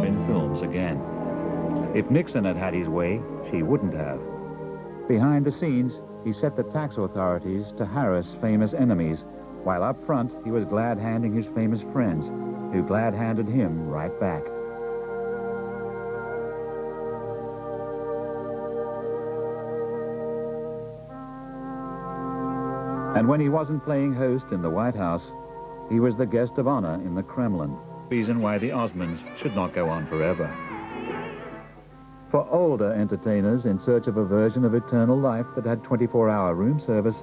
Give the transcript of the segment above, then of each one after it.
In films again. If Nixon had had his way, she wouldn't have. Behind the scenes, he set the tax authorities to harass famous enemies, while up front he was glad-handing his famous friends, who glad-handed him right back. And when he wasn't playing host in the White House, he was the guest of honor in the Kremlin. Reason why the Osmonds should not go on forever. For older entertainers in search of a version of eternal life that had 24-hour room service,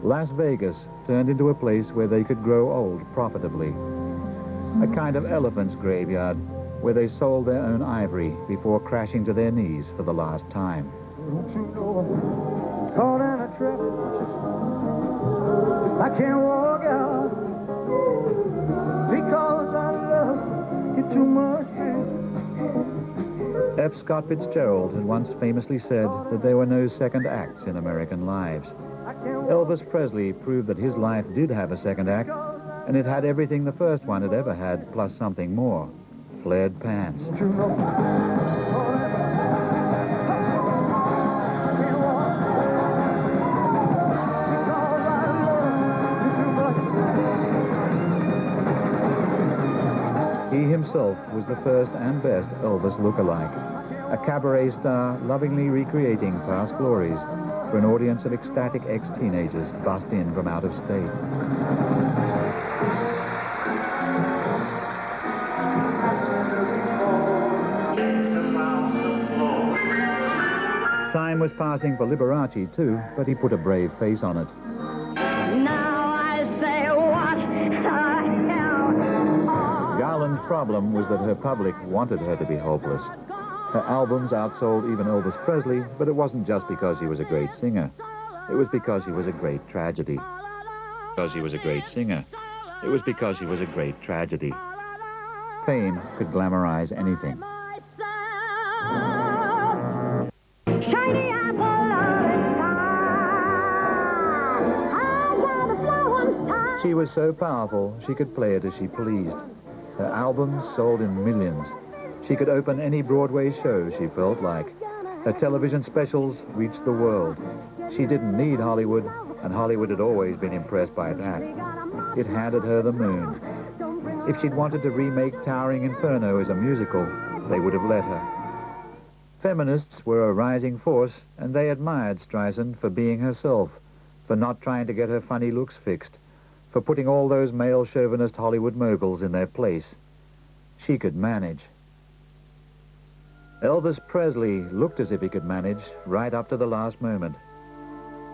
Las Vegas turned into a place where they could grow old profitably. A kind of elephant's graveyard where they sold their own ivory before crashing to their knees for the last time. Don't you know, caught in a trap, I can't walk out because I love you too much. F. Scott Fitzgerald had once famously said that there were no second acts in American lives. Elvis Presley proved that his life did have a second act, and it had everything the first one had ever had, plus something more. Flared pants. He himself was the first and best Elvis look-alike, a cabaret star lovingly recreating past glories for an audience of ecstatic ex-teenagers bussed in from out of state. Time was passing for Liberace too, but he put a brave face on it. Now I say what the hell. Garland's problem was that her public wanted her to be hopeless. Her albums outsold even Elvis Presley, but it wasn't just because he was a great singer. It was because he was a great tragedy. Because he was a great singer. It was because he was a great tragedy. Fame could glamorize anything. Shiny apple of She was so powerful, she could play it as she pleased. Her albums sold in millions. She could open any Broadway show she felt like. Her television specials reached the world. She didn't need Hollywood, and Hollywood had always been impressed by that. It handed her the moon. If she'd wanted to remake Towering Inferno as a musical, they would have let her. Feminists were a rising force, and they admired Streisand for being herself, for not trying to get her funny looks fixed, for putting all those male chauvinist Hollywood moguls in their place. She could manage. Elvis Presley looked as if he could manage right up to the last moment.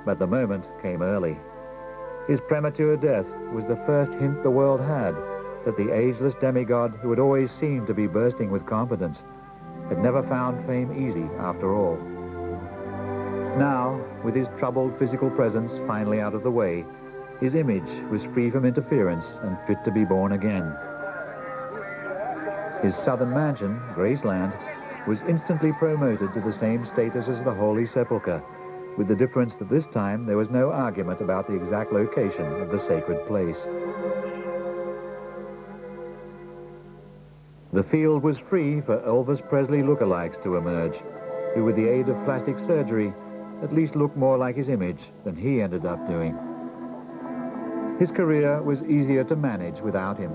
But the moment came early. His premature death was the first hint the world had that the ageless demigod who had always seemed to be bursting with competence had never found fame easy after all. Now, with his troubled physical presence finally out of the way, his image was free from interference and fit to be born again. His southern mansion, Graceland, was instantly promoted to the same status as the Holy Sepulchre, with the difference that this time there was no argument about the exact location of the sacred place. The field was free for Elvis Presley lookalikes to emerge, who with the aid of plastic surgery at least looked more like his image than he ended up doing. His career was easier to manage without him.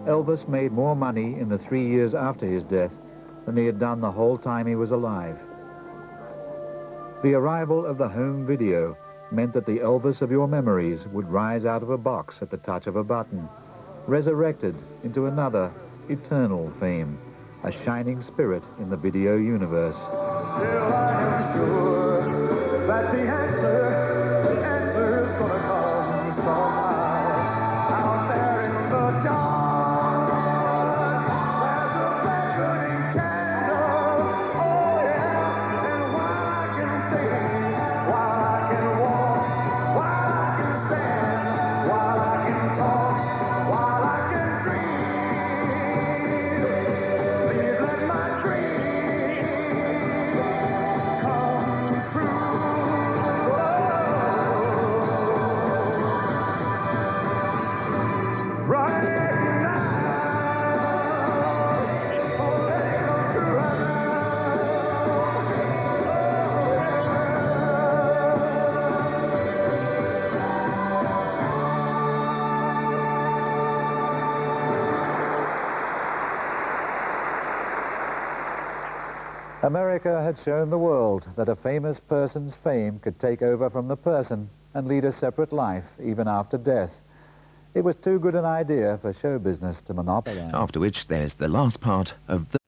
Elvis made more money in the 3 years after his death than he had done the whole time he was alive. The arrival of the home video meant that the Elvis of your memories would rise out of a box at the touch of a button, resurrected into another eternal fame, a shining spirit in the video universe. Still I am sure that the answer's gonna come somehow. Out there in the dark, there's a burning candle. Oh yeah, and while I can think, while I can walk, while I can stand, while I can talk, while I can dream, please let my dream come true. America had shown the world that a famous person's fame could take over from the person and lead a separate life even after death. It was too good an idea for show business to monopolize. After which there's the last part of the